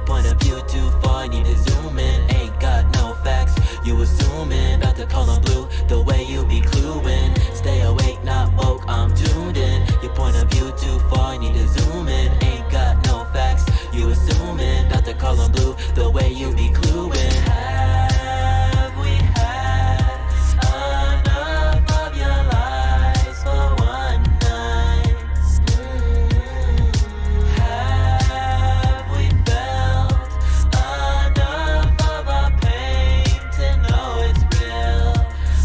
point of view too far, need to zoom in. Ain't got no facts, you assuming. About to call on blue, the way you be cluing. Stay awake, not woke, I'm tuned in. Your point of view too far, need to zoom in. Ain't got no facts, you assuming. About to call on blue, the way you be cluing. Have we had enough of your lies for one night? Have we felt enough of our pain to know it's real?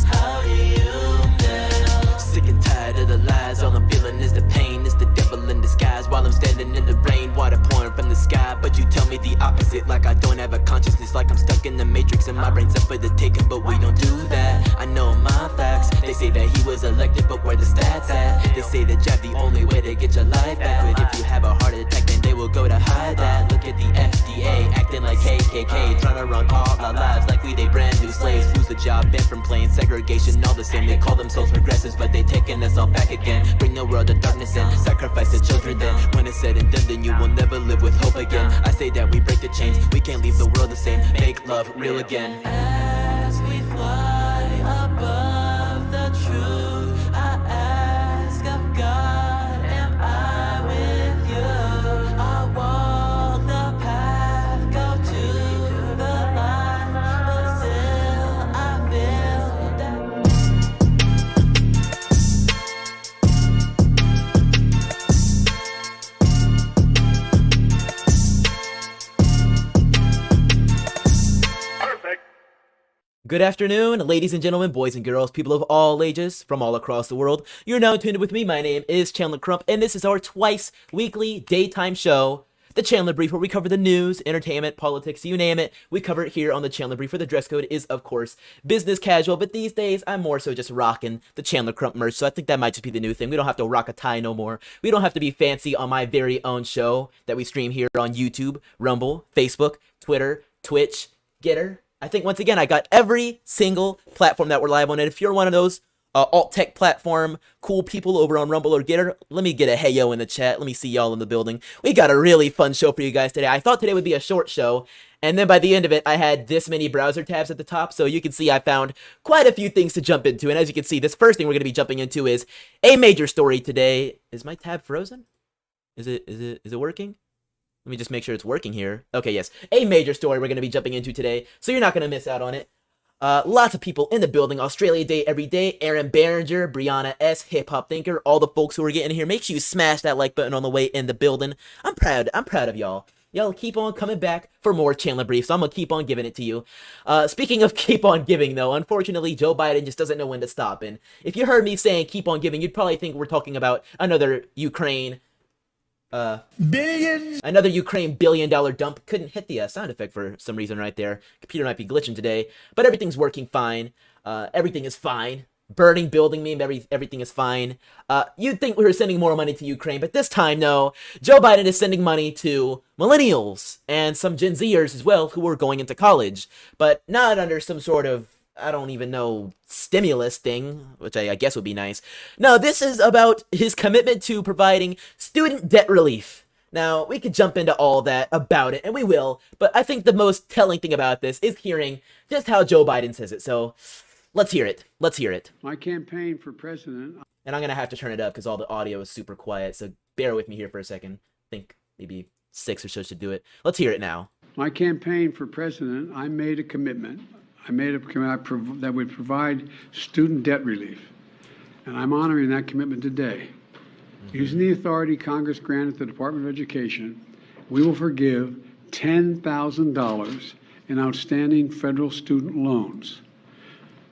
How do you feel? Sick and tired of the lies, all I'm feeling is the pain. It's the devil in disguise while I'm standing in the rain. Water pouring from the sky, but you tell me the opposite. Like I don't have a consciousness, like I'm stuck in the matrix and my brain's up for the taking. But we don't do that, I know my facts. They say that he was elected, but where the stats at? They say that jab the only way to get your life back. But if you have a heart attack, then they will go to hide that. Look at the FDA, acting like KKK, trying to run all our lives like we they brand new slaves. Lose the job, bent from playing segregation, all the same. They call themselves progressives, but they taking us all back again. Bring the world to darkness and sacrifice the children. Then when it's said and done, then you will never live with hope again. I say that we break the chains, we can't leave the world the same. Make love real again. As we fly above the truth, I ask of God, am I with you? I walk the path, go to the light, but still I feel that. Good afternoon, ladies and gentlemen, boys and girls, people of all ages from all across the world. You're now tuned in with me. My name is Chandler Crump, and this is our twice weekly daytime show, the Chandler Brief, where we cover the news, entertainment, politics, you name it. We cover it here on the Chandler Brief, where the dress code is, of course, business casual. But these days, I'm more so just rocking the Chandler Crump merch, so I think that might just be the new thing. We don't have to rock a tie no more. We don't have to be fancy on my very own show that we stream here on YouTube, Rumble, Facebook, Twitter, Twitch, Getter. I think, once again, I got every single platform that we're live on. And if you're one of those alt-tech platform cool people over on Rumble or Getter, let me get a hey-yo in the chat. Let me see y'all in the building. We got a really fun show for you guys today. I thought today would be a short show, and then by the end of it, I had this many browser tabs at the top, so you can see I found quite a few things to jump into. And as you can see, this first thing we're going to be jumping into is a major story today. Is my tab frozen? Is it working? Let me just make sure it's working here. Okay, yes. A major story we're going to be jumping into today, so you're not going to miss out on it. Lots of people in the building. Australia Day every day. Aaron Behringer, Brianna S, Hip Hop Thinker, all the folks who are getting here. Make sure you smash that like button on the way in the building. I'm proud of y'all. Y'all keep on coming back for more Chandler Briefs, so I'm going to keep on giving it to you. Speaking of keep on giving, though, unfortunately, Joe Biden just doesn't know when to stop. And if you heard me saying keep on giving, you'd probably think we're talking about another Ukraine billion-dollar dump. Couldn't hit the sound effect for some reason right there. Computer might be glitching today, but everything's working fine. Everything is fine. Burning building meme, everything is fine. You'd think we were sending more money to Ukraine, but this time, no. Joe Biden is sending money to millennials and some Gen Zers as well who are going into college, but not under some sort of, I don't even know, stimulus thing, which I guess would be nice. No, this is about his commitment to providing student debt relief. Now, we could jump into all that about it, and we will, but I think the most telling thing about this is hearing just how Joe Biden says it, so let's hear it. Let's hear it. My campaign for president... And I'm going to have to turn it up because all the audio is super quiet, so bear with me here for a second. I think maybe 6 or so should do it. Let's hear it now. My campaign for president, I made a commitment. I made a commitment that would provide student debt relief. And I'm honoring that commitment today. Using the authority Congress granted the Department of Education, we will forgive $10,000 in outstanding federal student loans.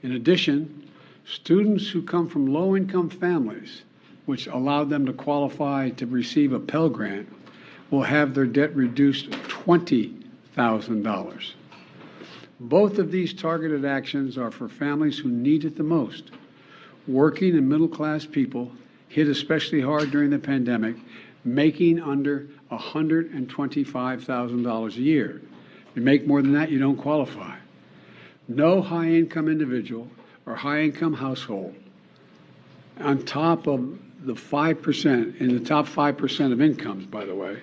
In addition, students who come from low-income families, which allowed them to qualify to receive a Pell Grant, will have their debt reduced $20,000. Both of these targeted actions are for families who need it the most. Working and middle-class people hit especially hard during the pandemic, making under $125,000 a year. If you make more than that, you don't qualify. No high-income individual or high-income household on top of the 5%, in the top 5% of incomes, by the way,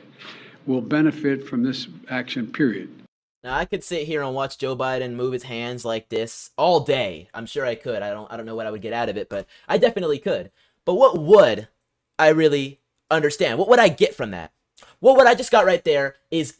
will benefit from this action, period. Now, I could sit here and watch Joe Biden move his hands like this all day. I'm sure I could. I don't know what I would get out of it, but I definitely could. But what would I really understand? What would I get from that? Well, what I just got right there is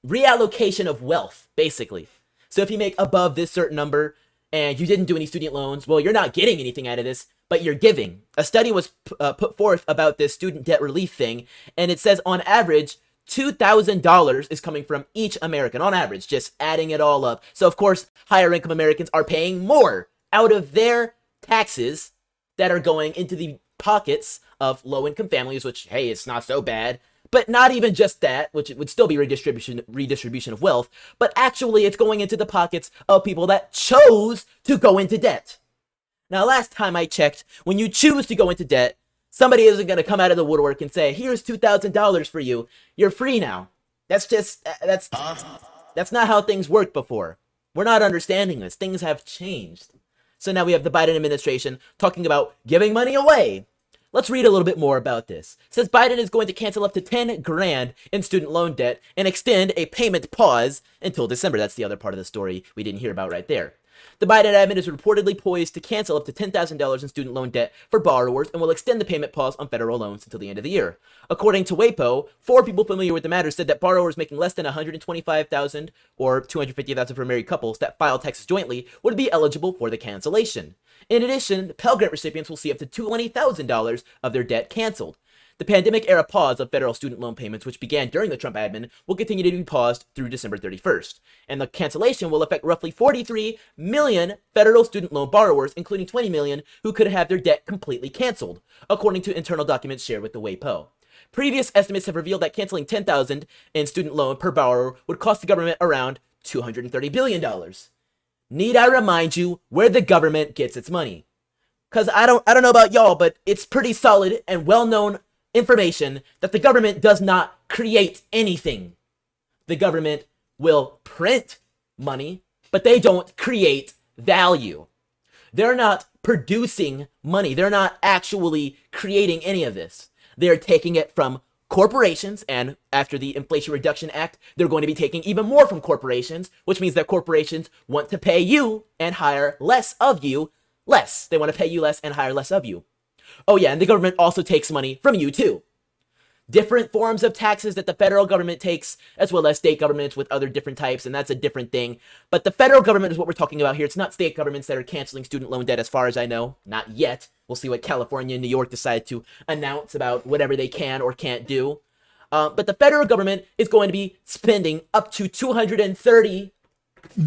reallocation of wealth, basically. So if you make above this certain number and you didn't do any student loans, well, you're not getting anything out of this, but you're giving. A study was put forth about this student debt relief thing, and it says on average, $2,000 is coming from each American, on average, just adding it all up. So, of course, higher income Americans are paying more out of their taxes that are going into the pockets of low-income families, which, hey, it's not so bad. But not even just that, which would still be redistribution of wealth, but actually it's going into the pockets of people that chose to go into debt. Now, last time I checked, when you choose to go into debt, somebody isn't going to come out of the woodwork and say, here's $2,000 for you. You're free now. That's not how things worked before. We're not understanding this. Things have changed. So now we have the Biden administration talking about giving money away. Let's read a little bit more about this. It says Biden is going to cancel up to 10 grand in student loan debt and extend a payment pause until December. That's the other part of the story we didn't hear about right there. The Biden admin is reportedly poised to cancel up to $10,000 in student loan debt for borrowers and will extend the payment pause on federal loans until the end of the year. According to WAPO, 4 people familiar with the matter said that borrowers making less than $125,000 or $250,000 for married couples that file taxes jointly would be eligible for the cancellation. In addition, Pell Grant recipients will see up to $20,000 of their debt canceled. The pandemic-era pause of federal student loan payments, which began during the Trump admin, will continue to be paused through December 31st. And the cancellation will affect roughly 43 million federal student loan borrowers, including 20 million who could have their debt completely canceled, according to internal documents shared with the WAPO. Previous estimates have revealed that canceling $10,000 in student loan per borrower would cost the government around $230 billion. Need I remind you where the government gets its money? Because I don't know about y'all, but it's pretty solid and well-known information that the government does not create anything. The government will print money, but they don't create value. They're not producing money. They're not actually creating any of this. They're taking it from corporations, and after the Inflation Reduction Act, they're going to be taking even more from corporations, which means that corporations want to pay you and hire less of you less. They want to pay you less and hire less of you. Oh yeah, and the government also takes money from you too. Different forms of taxes that the federal government takes, as well as state governments with other different types, and that's a different thing. But the federal government is what we're talking about here. It's not state governments that are canceling student loan debt as far as I know. Not yet. We'll see what California and New York decide to announce about whatever they can or can't do. But the federal government is going to be spending up to $230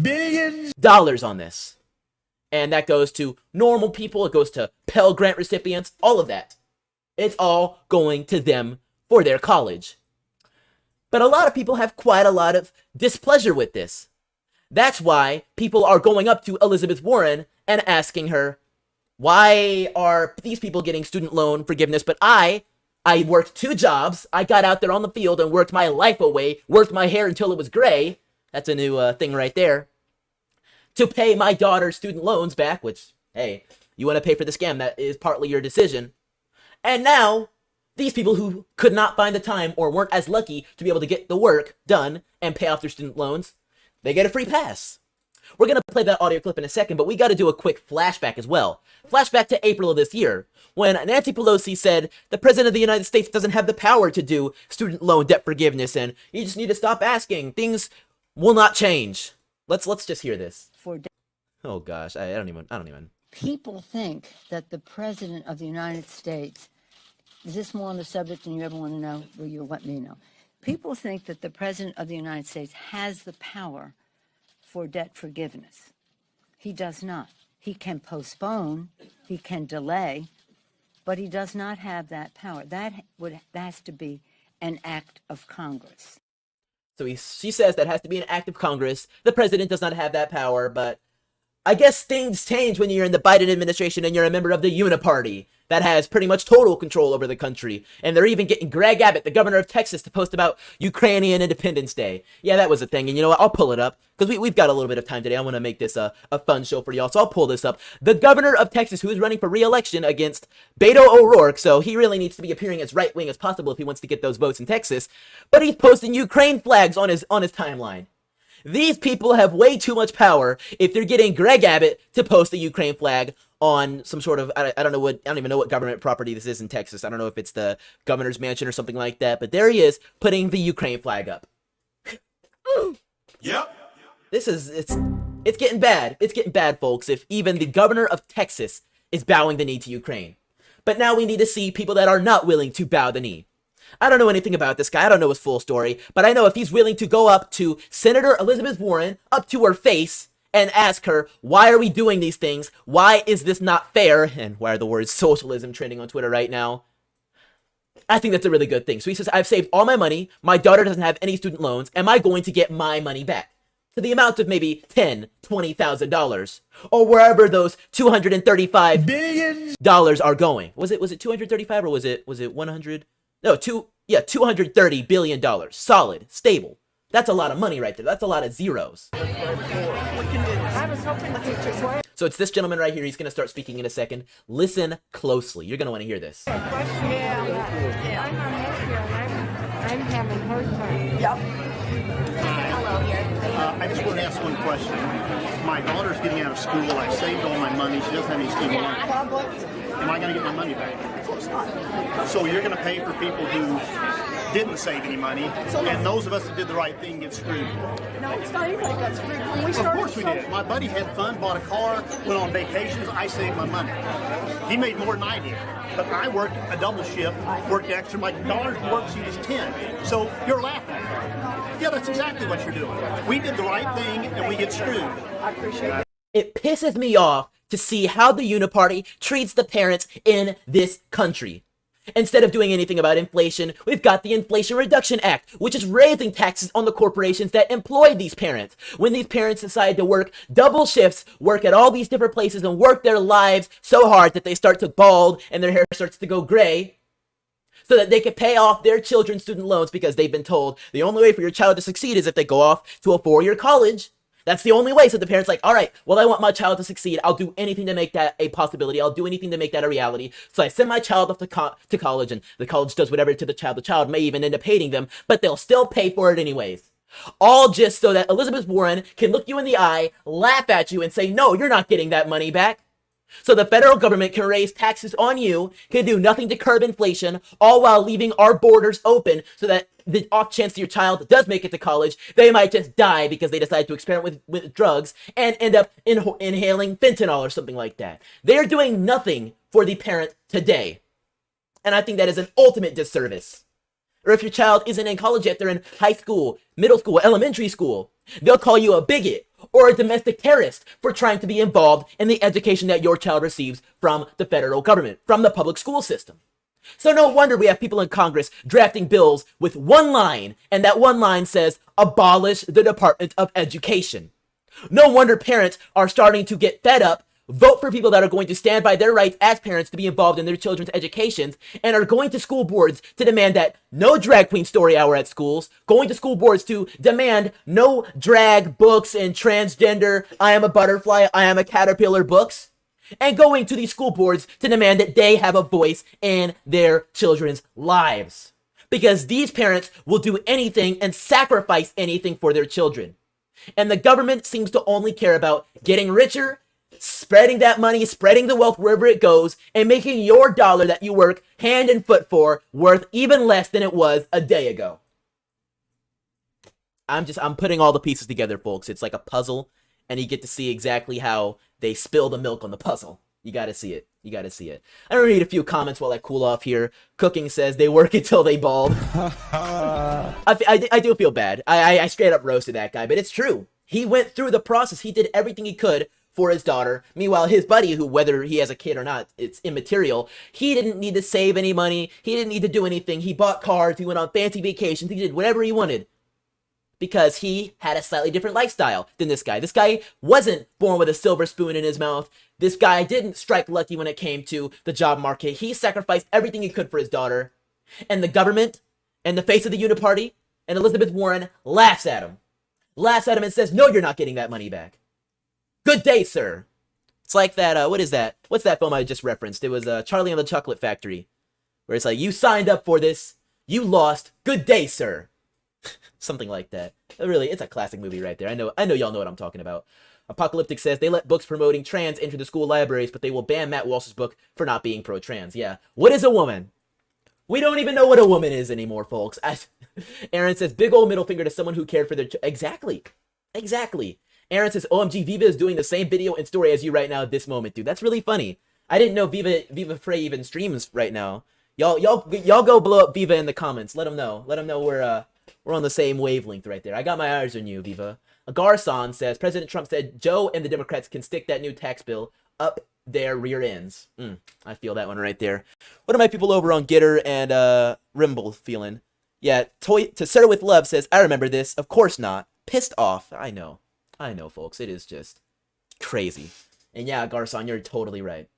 billion on this. And that goes to normal people. It goes to Pell Grant recipients, all of that. It's all going to them for their college. But a lot of people have quite a lot of displeasure with this. That's why people are going up to Elizabeth Warren and asking her, why are these people getting student loan forgiveness, but I worked 2 jobs, I got out there on the field and worked my life away, worked my hair until it was gray, that's a new thing right there, to pay my daughter's student loans back, which, hey, you want to pay for the scam, that is partly your decision. And now, these people who could not find the time or weren't as lucky to be able to get the work done and pay off their student loans, they get a free pass. We're going to play that audio clip in a second, but we got to do a quick flashback as well. Flashback to April of this year, when Nancy Pelosi said the President of the United States doesn't have the power to do student loan debt forgiveness, and you just need to stop asking. Things will not change. Let's just hear this. Oh gosh, I don't even. People think that the President of the United States, is this more on the subject than you ever want to know? Well, you'll let me know. People think that the President of the United States has the power for debt forgiveness. He does not. He can postpone, he can delay, but he does not have that power. That has to be an act of Congress. So she says that has to be an act of Congress. The president does not have that power, but I guess things change when you're in the Biden administration and you're a member of the Uniparty that has pretty much total control over the country. And they're even getting Greg Abbott, the governor of Texas, to post about Ukrainian Independence Day. Yeah, that was a thing. And you know what? I'll pull it up because we've got a little bit of time today. I want to make this a fun show for y'all. So I'll pull this up. The governor of Texas, who is running for re-election against Beto O'Rourke. So he really needs to be appearing as right-wing as possible if he wants to get those votes in Texas. But he's posting Ukraine flags on his timeline. These people have way too much power if they're getting Greg Abbott to post a Ukraine flag on some sort of, I don't even know what government property this is in Texas. I don't know if it's the governor's mansion or something like that, but there he is putting the Ukraine flag up. Yep. It's getting bad. It's getting bad, folks, if even the governor of Texas is bowing the knee to Ukraine. But now we need to see people that are not willing to bow the knee. I don't know anything about this guy. I don't know his full story, but I know if he's willing to go up to Senator Elizabeth Warren, up to her face, and ask her, why are we doing these things? Why is this not fair? And why are the words socialism trending on Twitter right now? I think that's a really good thing. So he says, I've saved all my money. My daughter doesn't have any student loans. Am I going to get my money back? To the amount of maybe $10,000, $20,000, or wherever those $235 billion are going. Was it 235 or was it 100? No, $230 billion. Solid, stable. That's a lot of money right there. That's a lot of zeros. So it's this gentleman right here. He's going to start speaking in a second. Listen closely. You're going to want to hear this. I'm having hard time. Yep. I just want to ask one question. My daughter's getting out of school. I saved all my money. She doesn't have any student loans. Am I going to get my money back? Of course not. So you're going to pay for people who didn't save any money, and those of us that did the right thing get screwed. No, it's not anybody got screwed. When we Of started, course we did. My buddy had fun, bought a car, went on vacations. I saved my money. He made more than I did. But I worked a double shift, worked extra. My daughter's worksheet is 10. So you're laughing. Yeah, that's exactly what you're doing. We did the right thing, and we get screwed. I appreciate it. It pisses me off to see how the Uniparty treats the parents in this country. Instead of doing anything about inflation, we've got the Inflation Reduction Act, which is raising taxes on the corporations that employ these parents. When these parents decide to work double shifts, work at all these different places, and work their lives so hard that they start to bald and their hair starts to go gray, so that they can pay off their children's student loans because they've been told the only way for your child to succeed is if they go off to a 4-year college. That's the only way. So the parents like, all right, well, I want my child to succeed. I'll do anything to make that a possibility. I'll do anything to make that a reality. So I send my child off to college, and the college does whatever to the child. The child may even end up hating them, but they'll still pay for it anyways. All just so that Elizabeth Warren can look you in the eye, laugh at you, and say, no, you're not getting that money back. So the federal government can raise taxes on you, can do nothing to curb inflation, all while leaving our borders open so that the off chance your child does make it to college, they might just die because they decide to experiment with drugs and end up inhaling fentanyl or something like that. They're doing nothing for the parent today. And I think that is an ultimate disservice. Or if your child isn't in college yet, they're in high school, middle school, elementary school, they'll call you a bigot or a domestic terrorist for trying to be involved in the education that your child receives from the federal government, from the public school system. So no wonder we have people in Congress drafting bills with one line, and that one line says, abolish the Department of Education. No wonder parents are starting to get fed up, vote for people that are going to stand by their rights as parents to be involved in their children's educations, and are going to school boards to demand that no drag queen story hour at schools, going to school boards to demand no drag books and transgender, I am a butterfly, I am a caterpillar books, and going to these school boards to demand that they have a voice in their children's lives. Because these parents will do anything and sacrifice anything for their children. And the government seems to only care about getting richer, spreading that money, spreading the wealth wherever it goes, and making your dollar that you work hand and foot for worth even less than it was a day ago. I'm putting all the pieces together, folks. It's like a puzzle, and you get to see exactly how they spill the milk on the puzzle. You gotta see it. You gotta see it. I'm gonna read a few comments while I cool off here. Cooking says they work until they bald. I do feel bad. I straight up roasted that guy, but it's true. He went through the process. He did everything he could for his daughter. Meanwhile, his buddy, who, whether he has a kid or not, it's immaterial, he didn't need to save any money. He didn't need to do anything. He bought cars. He went on fancy vacations. He did whatever he wanted. because he had a slightly different lifestyle than this guy. This guy wasn't born with a silver spoon in his mouth. This guy didn't strike lucky when it came to the job market. He sacrificed everything he could for his daughter. And the government and the face of the Uniparty and Elizabeth Warren laughs at him. Laughs at him and says, no, you're not getting that money back. Good day, sir. It's like that, what is that? What's that film I just referenced? It was Charlie and the Chocolate Factory. Where it's like, you signed up for this. You lost. Good day, sir. Something like that. Really, it's a classic movie right there. I know y'all know what I'm talking about. Apocalyptic says they let books promoting trans enter the school libraries, but they will ban Matt Walsh's book for not being pro-trans. Yeah. What is a woman? We don't even know what a woman is anymore, folks. Aaron says, big old middle finger to someone who cared for their... Exactly. Aaron says, OMG, Viva is doing the same video and story as you right now at this moment, dude. That's really funny. I didn't know Viva Frey even streams right now. Y'all go blow up Viva in the comments. Let them know. Let them know we're on the same wavelength right there. I got my eyes on you, Viva. Garson says, President Trump said Joe and the Democrats can stick that new tax bill up their rear ends. I feel that one right there. What are my people over on Gitter and Rimble feeling? Yeah, to Sir with Love says, I remember this. Of course not. Pissed off. I know, folks. It is just crazy. And yeah, Garson, you're totally right.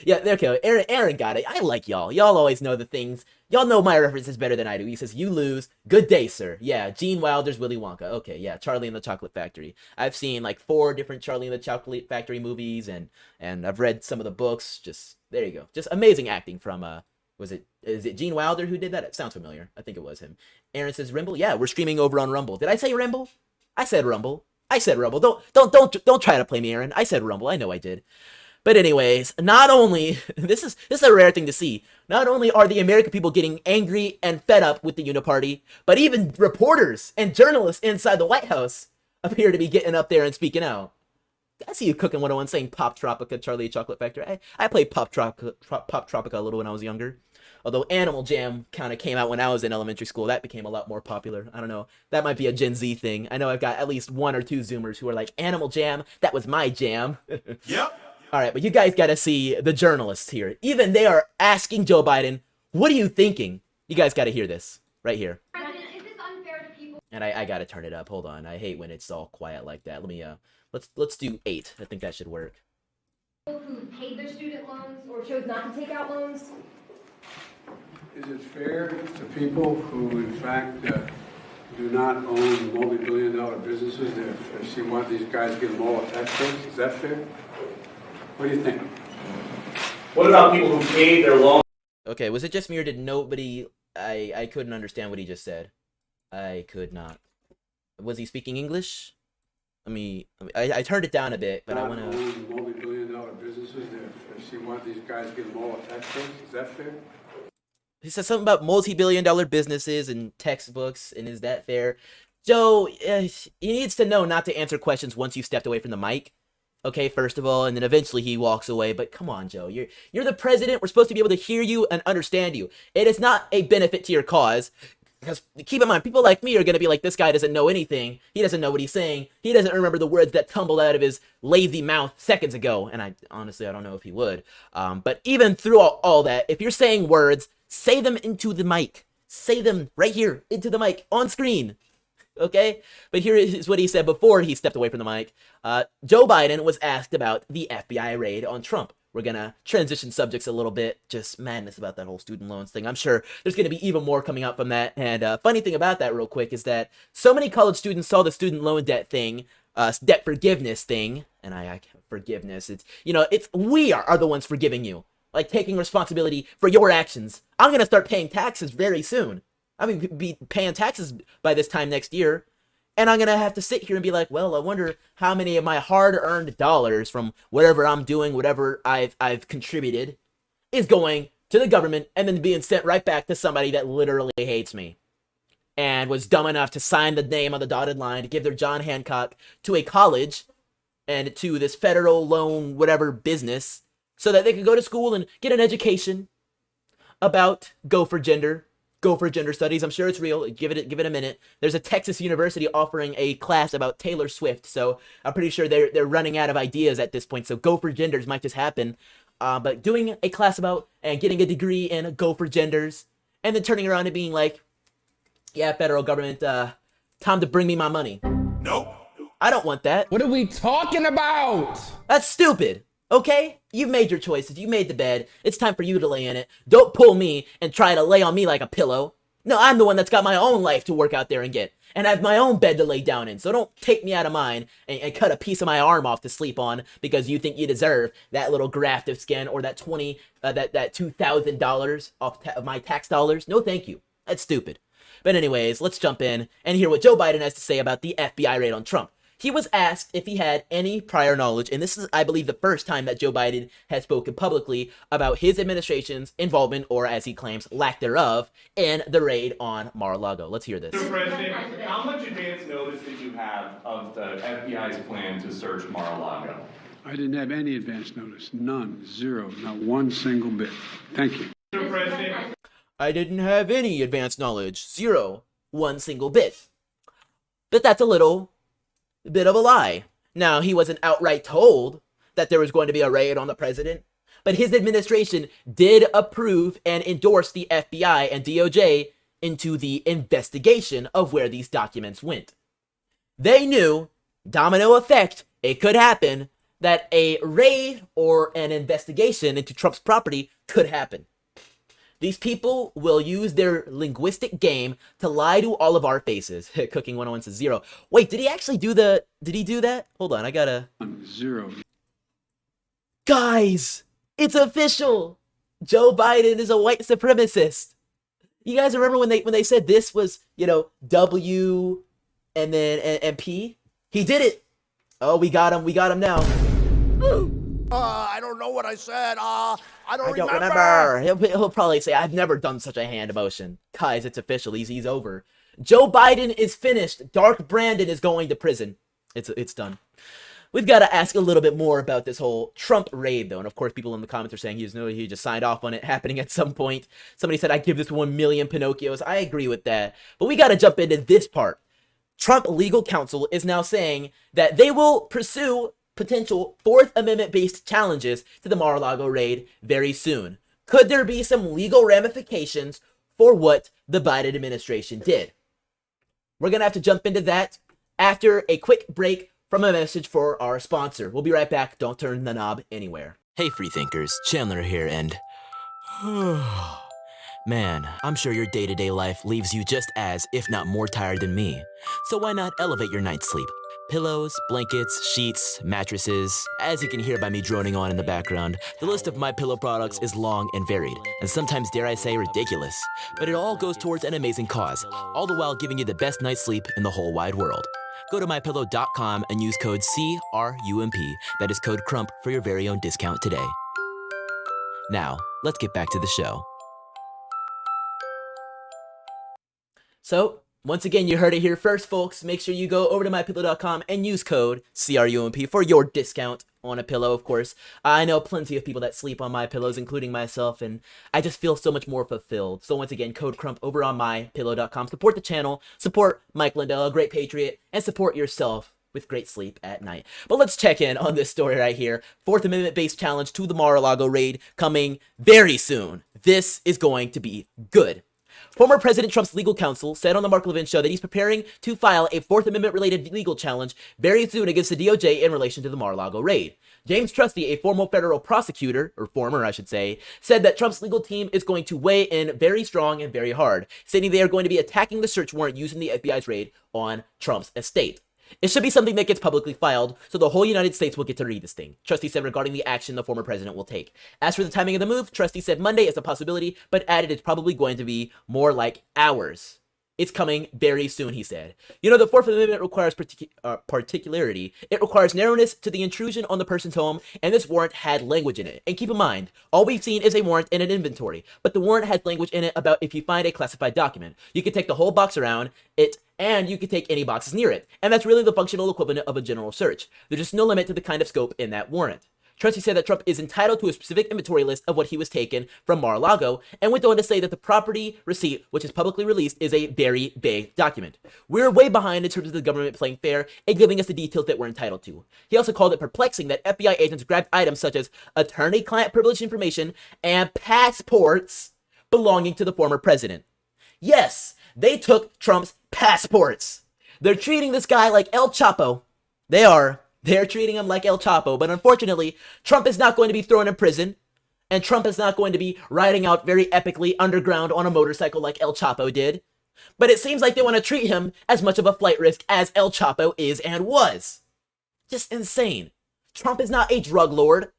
Yeah, okay. Aaron got it. I like y'all. Y'all always know the things. Y'all know my references better than I do. He says, you lose. Good day, sir. Yeah, Gene Wilder's Willy Wonka. Okay, yeah, Charlie and the Chocolate Factory. I've seen like 4 different Charlie and the Chocolate Factory movies, and I've read some of the books. Just, there you go. Just amazing acting from, is it Gene Wilder who did that? It sounds familiar. I think it was him. Aaron says, Rumble? Yeah, we're streaming over on Rumble. Did I say Rumble? I said Rumble. Don't try to play me, Aaron. I said Rumble. I know I did. But anyways, not only, this is a rare thing to see, not only are the American people getting angry and fed up with the Uniparty, but even reporters and journalists inside the White House appear to be getting up there and speaking out. I see you cooking 101 saying Pop Tropica, Charlie Chocolate Factory. I played Pop Tropica a little when I was younger. Although Animal Jam kind of came out when I was in elementary school, that became a lot more popular. I don't know. That might be a Gen Z thing. I know I've got at least 1 or 2 Zoomers who are like, Animal Jam, that was my jam. Yep. All right, but you guys got to see the journalists here. Even they are asking Joe Biden, what are you thinking? You guys got to hear this right here. President, is this unfair to people? And I got to turn it up. Hold on. I hate when it's all quiet like that. Let me, let's do 8. I think that should work. Who paid their student loans or chose not to take out loans? Is it fair to people who, in fact, do not own multi-billion-dollar businesses if she wants these guys to get them all a tax breaks? Is that fair? What do you think? What about people who paid their loans? Okay, was it just me or did nobody... I couldn't understand what he just said. I could not. Was he speaking English? I turned it down a bit, but I want to... own multi-billion-dollar businesses if she wants these guys to get them all a tax breaks? Is that fair? He said something about multi-billion-dollar businesses and textbooks, and is that fair? Joe, he needs to know not to answer questions once you've stepped away from the mic. Okay, first of all, and then eventually he walks away. But come on, Joe, you're the president. We're supposed to be able to hear you and understand you. It is not a benefit to your cause. Because keep in mind, people like me are going to be like, this guy doesn't know anything. He doesn't know what he's saying. He doesn't remember the words that tumbled out of his lazy mouth seconds ago. And I don't know if he would. But even through all that, if you're saying words, say them into the mic. Say them right here into the mic on screen. Okay? But here is what he said before he stepped away from the mic. Joe Biden was asked about the FBI raid on Trump. We're going to transition subjects a little bit. Just madness about that whole student loans thing. I'm sure there's going to be even more coming out from that. And funny thing about that real quick is that so many college students saw the student loan debt thing, debt forgiveness thing. And forgiveness. It's, we are the ones forgiving you. Like taking responsibility for your actions. I'm going to start paying taxes very soon. I'm going to be paying taxes by this time next year. And I'm going to have to sit here and be like, well, I wonder how many of my hard-earned dollars from whatever I'm doing, whatever I've contributed, is going to the government and then being sent right back to somebody that literally hates me and was dumb enough to sign the name on the dotted line to give their John Hancock to a college and to this federal loan whatever business so that they could go to school and get an education about Go for Gender studies. I'm sure it's real. Give it a minute. There's a Texas university offering a class about Taylor Swift, so I'm pretty sure they're running out of ideas at this point. So Go for Genders might just happen. But doing a class about and getting a degree in Go for Genders, and then turning around and being like, yeah, federal government, Time to bring me my money. Nope. I don't want that. What are we talking about? That's stupid. Okay? You've made your choices. You made the bed. It's time for you to lay in it. Don't pull me and try to lay on me like a pillow. No, I'm the one that's got my own life to work out there and get. And I have my own bed to lay down in. So don't take me out of mine and cut a piece of my arm off to sleep on because you think you deserve that little graft of skin or that $2,000 of my tax dollars. No, thank you. That's stupid. But anyways, let's jump in and hear what Joe Biden has to say about the FBI raid on Trump. He was asked if he had any prior knowledge, and this is, I believe, the first time that Joe Biden has spoken publicly about his administration's involvement, or as he claims, lack thereof, in the raid on Mar-a-Lago. Let's hear this. Mr. President, how much advance notice did you have of the FBI's plan to search Mar-a-Lago? I didn't have any advance notice. None. Zero. Not one single bit. Thank you. Mr. President, I didn't have any advanced knowledge. Zero. One single bit. But that's a little bit of a lie. Now, he wasn't outright told that there was going to be a raid on the president, but his administration did approve and endorse the FBI and DOJ into the investigation of where these documents went. They knew, domino effect, it could happen, that a raid or an investigation into Trump's property could happen. These people will use their linguistic game to lie to all of our faces. Cooking 101 says zero. Wait, did he actually do did he do that? Hold on, I gotta. Zero. Guys, it's official. Joe Biden is a white supremacist. You guys remember when they said this was, W and then and P? He did it. Oh, we got him now. I don't know what I said. I don't remember. He'll probably say, I've never done such a hand motion. Guys, it's official. He's over. Joe Biden is finished. Dark Brandon is going to prison. It's done. We've got to ask a little bit more about this whole Trump raid, though. And of course, people in the comments are saying he just signed off on it happening at some point. Somebody said, I give this 1 million Pinocchios. I agree with that. But we got to jump into this part. Trump legal counsel is now saying that they will pursue potential Fourth Amendment-based challenges to the Mar-a-Lago raid very soon. Could there be some legal ramifications for what the Biden administration did? We're going to have to jump into that after a quick break from a message for our sponsor. We'll be right back. Don't turn the knob anywhere. Hey, freethinkers. Chandler here, and man, I'm sure your day-to-day life leaves you just as, if not more tired than me. So why not elevate your night's sleep? Pillows, blankets, sheets, mattresses. As you can hear by me droning on in the background, the list of My Pillow products is long and varied, and sometimes, dare I say, ridiculous. But it all goes towards an amazing cause, all the while giving you the best night's sleep in the whole wide world. Go to mypillow.com and use code CRUMP, that is code CRUMP, for your very own discount today. Now, let's get back to the show. So, once again, you heard it here first, folks. Make sure you go over to mypillow.com and use code CRUMP for your discount on a pillow, of course. I know plenty of people that sleep on my pillows, including myself, and I just feel so much more fulfilled. So once again, code CRUMP over on mypillow.com. Support the channel, support Mike Lindell, a great patriot, and support yourself with great sleep at night. But let's check in on this story right here. Fourth Amendment-based challenge to the Mar-a-Lago raid coming very soon. This is going to be good. Former President Trump's legal counsel said on the Mark Levin show that he's preparing to file a Fourth Amendment-related legal challenge very soon against the DOJ in relation to the Mar-a-Lago raid. James Trusty, a former federal prosecutor, or former, I should say, said that Trump's legal team is going to weigh in very strong and very hard, stating they are going to be attacking the search warrant used in the FBI's raid on Trump's estate. It should be something that gets publicly filed, so the whole United States will get to read this thing, Trusty said regarding the action the former president will take. As for the timing of the move, Trusty said Monday is a possibility, but added it's probably going to be more like hours. It's coming very soon, he said. The Fourth Amendment requires particularity. It requires narrowness to the intrusion on the person's home, and this warrant had language in it. And keep in mind, all we've seen is a warrant and an inventory, but the warrant has language in it about if you find a classified document. You can take the whole box around it, and you can take any boxes near it. And that's really the functional equivalent of a general search. There's just no limit to the kind of scope in that warrant. Trusty said that Trump is entitled to a specific inventory list of what he was taken from Mar-a-Lago, and went on to say that the property receipt, which is publicly released, is a very vague document. We're way behind in terms of the government playing fair and giving us the details that we're entitled to. He also called it perplexing that FBI agents grabbed items such as attorney-client privilege information and passports belonging to the former president. Yes, they took Trump's passports. They're treating this guy like El Chapo. They are. They're treating him like El Chapo. But unfortunately, Trump is not going to be thrown in prison. And Trump is not going to be riding out very epically underground on a motorcycle like El Chapo did. But it seems like they want to treat him as much of a flight risk as El Chapo is and was. Just insane. Trump is not a drug lord.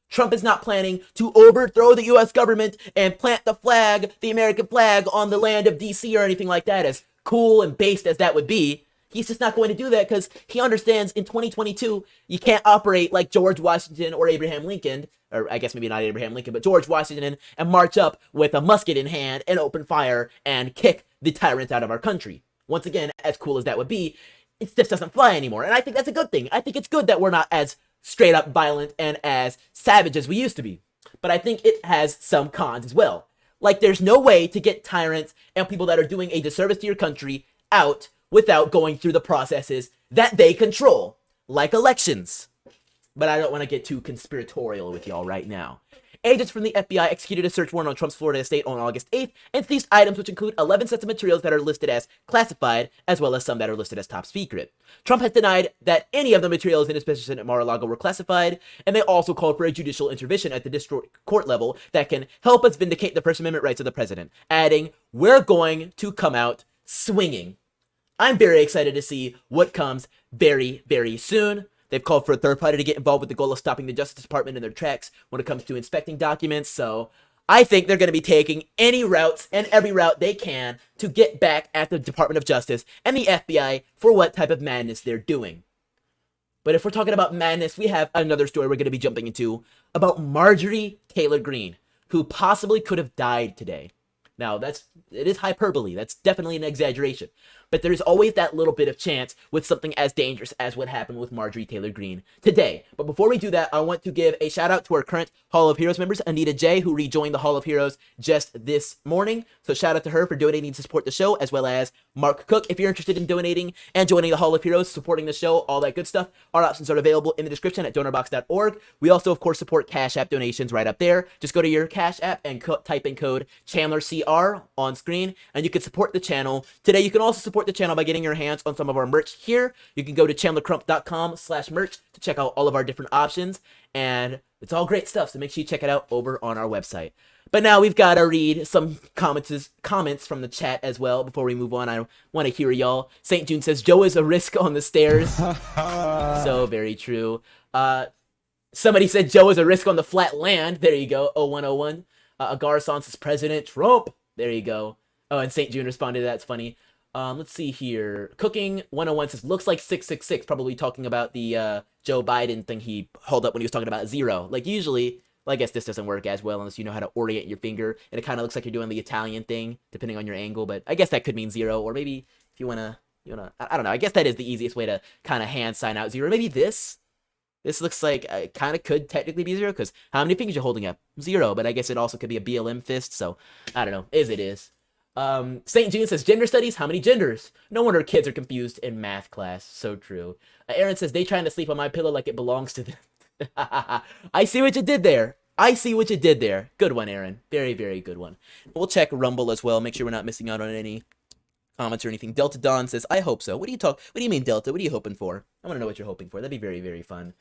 Trump is not planning to overthrow the U.S. government and plant the flag, the American flag, on the land of D.C. or anything like that, as cool and based as that would be. He's just not going to do that because he understands in 2022, you can't operate like George Washington or Abraham Lincoln, or I guess maybe not Abraham Lincoln, but George Washington, and march up with a musket in hand and open fire and kick the tyrant out of our country. Once again, as cool as that would be, it just doesn't fly anymore. And I think that's a good thing. I think it's good that we're not as straight up violent and as savage as we used to be. But I think it has some cons as well. Like, there's no way to get tyrants and people that are doing a disservice to your country out without going through the processes that they control, like elections. But I don't want to get too conspiratorial with y'all right now. Agents from the FBI executed a search warrant on Trump's Florida estate on August 8th and seized items which include 11 sets of materials that are listed as classified, as well as some that are listed as top secret. Trump has denied that any of the materials in his possession at Mar-a-Lago were classified, and they also called for a judicial intervention at the district court level that can help us vindicate the First Amendment rights of the president, adding, "We're going to come out swinging." I'm very excited to see what comes very, very soon. They've called for a third party to get involved with the goal of stopping the Justice Department in their tracks when it comes to inspecting documents. So I think they're going to be taking any routes and every route they can to get back at the Department of Justice and the FBI for what type of madness they're doing. But if we're talking about madness, we have another story we're going to be jumping into about Marjorie Taylor Greene, who possibly could have died today. Now, it is hyperbole. That's definitely an exaggeration. But there's always that little bit of chance with something as dangerous as what happened with Marjorie Taylor Greene today. But before we do that, I want to give a shout out to our current Hall of Heroes members, Anita J, who rejoined the Hall of Heroes just this morning. So shout out to her for donating to support the show, as well as Mark Cook. If you're interested in donating and joining the Hall of Heroes, supporting the show, all that good stuff, our options are available in the description at donorbox.org. We also, of course, support Cash App donations right up there. Just go to your Cash App and type in code ChandlerCR on screen, and you can support the channel. Today, you can also support the channel by getting your hands on some of our merch here. You can go to chandlercrump.com/merch to check out all of our different options, and it's all great stuff, so make sure you check it out over on our website. But now we've got to read some comments from the chat as well before we move on. I want to hear y'all. St. June says, Joe is a risk on the stairs. So very true. Somebody said Joe is a risk on the flat land. There you go. 0101. Agarson says President Trump. There you go. Oh, and St. June responded to that. That's funny. Let's see here. Cooking 101 says, looks like 666, probably talking about the Joe Biden thing he held up when he was talking about zero. Like, usually, well, I guess this doesn't work as well unless you know how to orient your finger, and it kind of looks like you're doing the Italian thing, depending on your angle, but I guess that could mean zero, or maybe if you wanna, I don't know, I guess that is the easiest way to kind of hand sign out zero. Maybe this looks like it kind of could technically be zero, because how many fingers you're holding up? Zero, but I guess it also could be a BLM fist, so I don't know, it is. St. June says, gender studies, how many genders? No wonder kids are confused in math class. So true. Aaron says, they trying to sleep on my pillow like it belongs to them. I see what you did there. Good one, Aaron. Very, very good one. We'll check Rumble as well. Make sure we're not missing out on any comments or anything. Delta Dawn says, I hope so. What do you mean, Delta? What are you hoping for? I want to know what you're hoping for. That'd be very, very fun.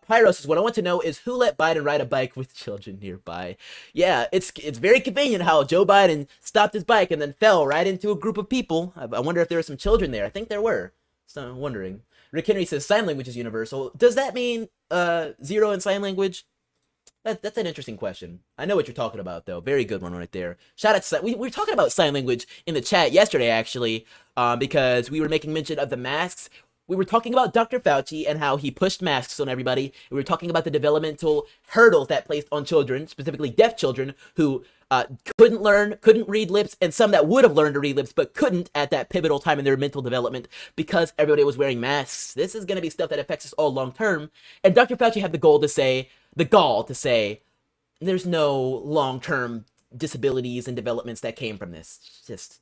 Pyro says, what I want to know is who let Biden ride a bike with children nearby? Yeah, it's very convenient how Joe Biden stopped his bike and then fell right into a group of people. I wonder if there were some children there. I think there were. So I'm wondering. Rick Henry says, sign language is universal. Does that mean zero in sign language? That's an interesting question. I know what you're talking about, though. Very good one right there. Shout out to we were talking about sign language in the chat yesterday, actually, because we were making mention of the masks. We were talking about Dr. Fauci and how he pushed masks on everybody. We were talking about the developmental hurdles that placed on children, specifically deaf children, who couldn't read lips, and some that would have learned to read lips but couldn't at that pivotal time in their mental development because everybody was wearing masks. This is going to be stuff that affects us all long term. And Dr. Fauci had the gall to say, there's no long-term disabilities and developments that came from this. It's just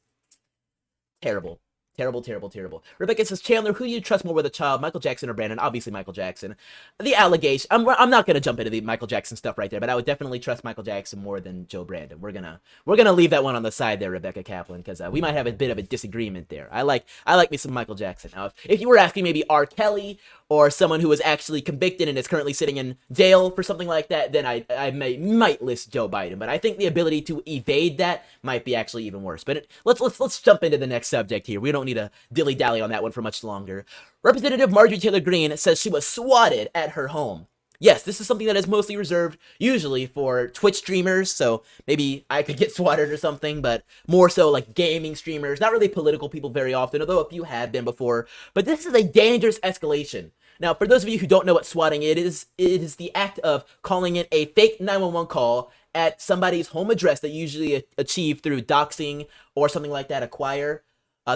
terrible. Terrible, terrible, terrible. Rebecca says, Chandler, who do you trust more with a child, Michael Jackson or Brandon? Obviously, Michael Jackson. The allegation, I'm not going to jump into the Michael Jackson stuff right there, but I would definitely trust Michael Jackson more than Joe Brandon. We're gonna leave that one on the side there, Rebecca Kaplan, because we might have a bit of a disagreement there. I like me some Michael Jackson. Now, if you were asking maybe R. Kelly or someone who was actually convicted and is currently sitting in jail for something like that, then I might list Joe Biden. But I think the ability to evade that might be actually even worse. But let's jump into the next subject here. We don't need to dilly-dally on that one for much longer. Representative Marjorie Taylor Greene says she was swatted at her home. Yes, this is something that is mostly reserved usually for Twitch streamers, so maybe I could get swatted or something, but more so like gaming streamers, not really political people very often, although a few have been before. But this is a dangerous escalation. Now, for those of you who don't know what swatting is, it is the act of calling in a fake 911 call at somebody's home address that you usually achieve through doxing or something like that, acquire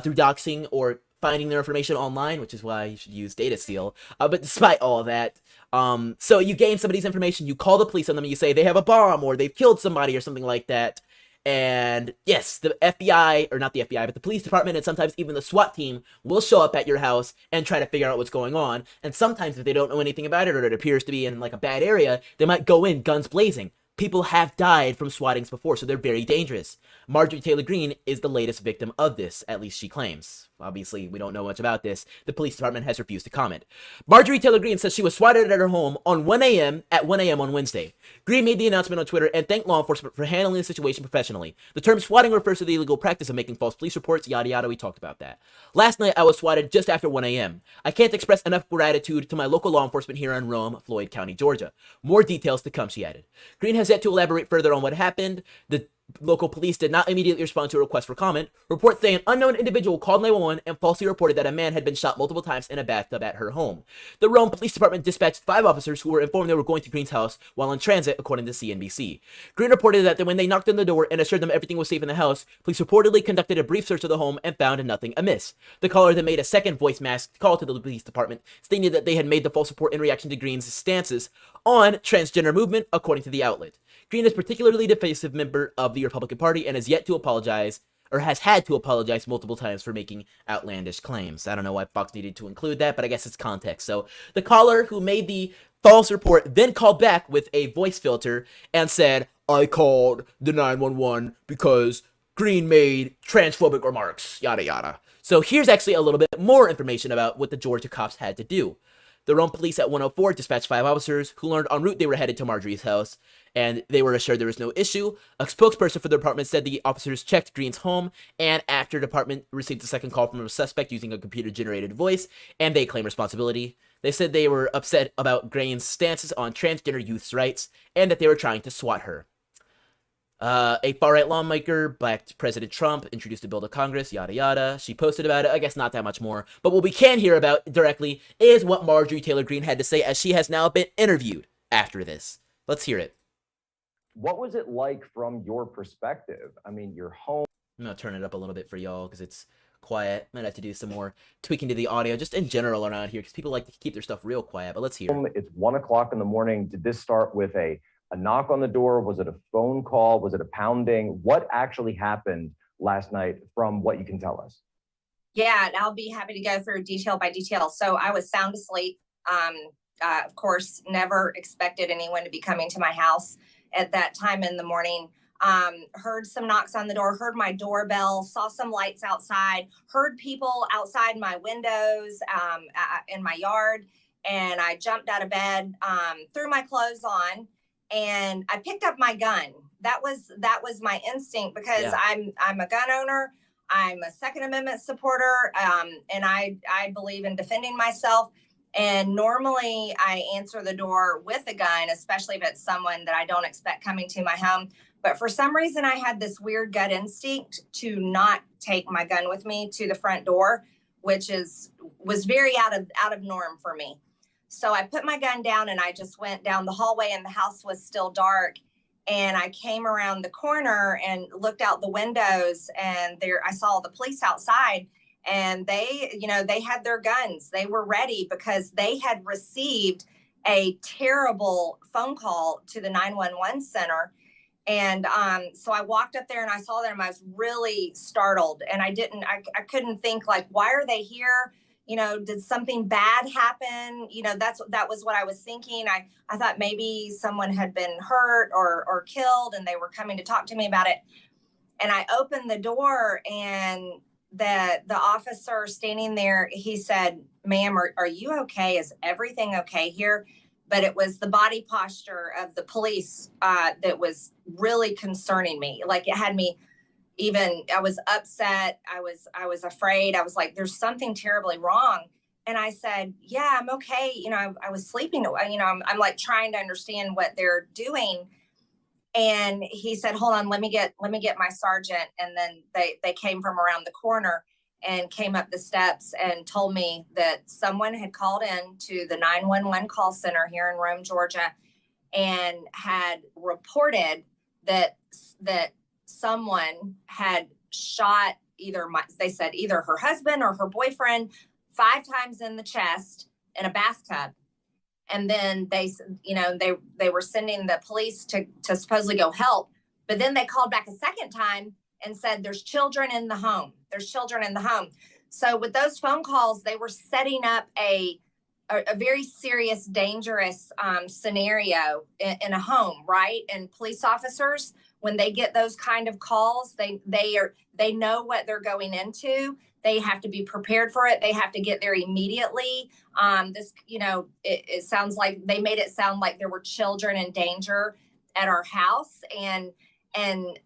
through doxing or finding their information online, which is why you should use DataSeal. But despite all of that, so you gain somebody's information, you call the police on them, and you say they have a bomb or they've killed somebody or something like that. And yes, the FBI, or not the FBI, but the police department and sometimes even the SWAT team will show up at your house and try to figure out what's going on. And sometimes if they don't know anything about it or it appears to be in like a bad area, they might go in guns blazing. People have died from swattings before, so they're very dangerous. Marjorie Taylor Greene is the latest victim of this, at least she claims. Obviously, we don't know much about this. The police department has refused to comment. Marjorie Taylor Greene says she was swatted at her home on 1 a.m. at 1 a.m. on Wednesday. Greene made the announcement on Twitter and thanked law enforcement for handling the situation professionally. The term swatting refers to the illegal practice of making false police reports, yada yada, we talked about that. Last night, I was swatted just after 1 a.m. I can't express enough gratitude to my local law enforcement here in Rome, Floyd County, Georgia. More details to come, she added. Greene has yet to elaborate further on what happened. The local police did not immediately respond to a request for comment. Reports say an unknown individual called 911 and falsely reported that a man had been shot multiple times in a bathtub at her home. The Rome Police Department dispatched 5 officers who were informed they were going to Greene's house while in transit, according to CNBC. Greene reported that when they knocked on the door and assured them everything was safe in the house, police reportedly conducted a brief search of the home and found nothing amiss. The caller then made a second voice masked call to the police department, stating that they had made the false report in reaction to Greene's stances on transgender movement, according to the outlet. Greene is a particularly divisive member of the Republican Party and has yet to apologize, or has had to apologize multiple times for making outlandish claims. I don't know why Fox needed to include that, but I guess it's context. So the caller who made the false report then called back with a voice filter and said, I called the 911 because Greene made transphobic remarks, yada yada. So here's actually a little bit more information about what the Georgia cops had to do. The Rome police at 104 dispatched 5 officers who learned en route they were headed to Marjorie's house, and they were assured there was no issue. A spokesperson for the department said the officers checked Greene's home, and after the department received a second call from a suspect using a computer-generated voice, and they claim responsibility. They said they were upset about Greene's stances on transgender youth's rights, and that they were trying to swat her. A far-right lawmaker backed President Trump, introduced a bill to Congress, yada yada. She posted about it, I guess not that much more. But what we can hear about directly is what Marjorie Taylor Greene had to say, as she has now been interviewed after this. Let's hear it. What was it like from your perspective? I mean, your home. I'm gonna turn it up a little bit for y'all because it's quiet. Might have to do some more tweaking to the audio, just in general around here, because people like to keep their stuff real quiet. But let's hear it. It's 1 o'clock in the morning. Did this start with a knock on the door? Was it a phone call? Was it a pounding? What actually happened last night from what you can tell us? Yeah, and I'll be happy to go through detail by detail. So I was sound asleep. Of course, never expected anyone to be coming to my house at that time in the morning. Heard some knocks on the door, heard my doorbell, saw some lights outside, heard people outside my windows in my yard. And I jumped out of bed, threw my clothes on, and I picked up my gun. That was my instinct, because I'm a gun owner. I'm a Second Amendment supporter, and I believe in defending myself. And normally I answer the door with a gun, especially if it's someone that I don't expect coming to my home. But for some reason, I had this weird gut instinct to not take my gun with me to the front door, which was very out of norm for me. So I put my gun down and I just went down the hallway, and the house was still dark. And I came around the corner and looked out the windows, and there I saw the police outside, and they had their guns. They were ready because they had received a terrible phone call to the 911 center. And so I walked up there and I saw them. I was really startled, and I couldn't think, like, why are they here? You know, did something bad happen? You know, that was what I was thinking. I thought maybe someone had been hurt or killed, and they were coming to talk to me about it. And I opened the door, and the officer standing there, he said, "Ma'am, are you okay? Is everything okay here?" But it was the body posture of the police that was really concerning me. Like, it had me I was upset. I was afraid. I was like, there's something terribly wrong. And I said, yeah, I'm okay. You know, I was sleeping. You know, I'm like trying to understand what they're doing. And he said, hold on, let me get my sergeant. And then they came from around the corner and came up the steps and told me that someone had called in to the 911 call center here in Rome, Georgia, and had reported that someone had shot they said either her husband or her boyfriend 5 times in the chest in a bathtub. And then they were sending the police to supposedly go help. But then they called back a second time and said, there's children in the home. There's children in the home. So with those phone calls, they were setting up a very serious, dangerous scenario in a home, right? And police officers, when they get those kind of calls, they know what they're going into. They have to be prepared for it. They have to get there immediately. It sounds like they made it sound like there were children in danger at our house. And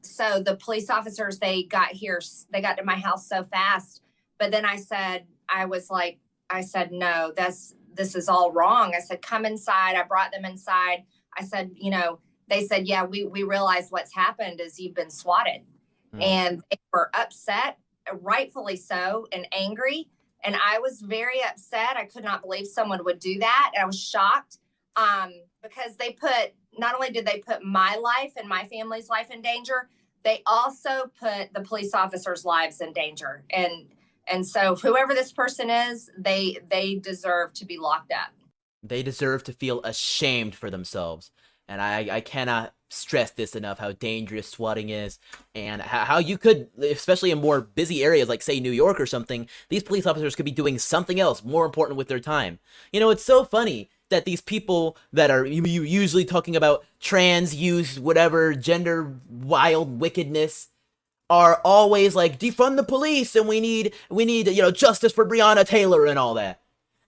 so the police officers, they got to my house so fast. But then I said, no, this is all wrong. I said, come inside. I brought them inside. I said, they said, yeah, we realize what's happened is you've been swatted. And they were upset, rightfully so, and angry. And I was very upset. I could not believe someone would do that. And I was shocked because not only did they put my life and my family's life in danger, they also put the police officers' lives in danger. And so whoever this person is, they deserve to be locked up. They deserve to feel ashamed for themselves. And I cannot stress this enough, how dangerous swatting is, and how you could, especially in more busy areas like, say, New York or something, these police officers could be doing something else more important with their time. You know, it's so funny that these people that are usually talking about trans use, whatever, gender wild wickedness, are always like, defund the police and we need justice for Breonna Taylor and all that.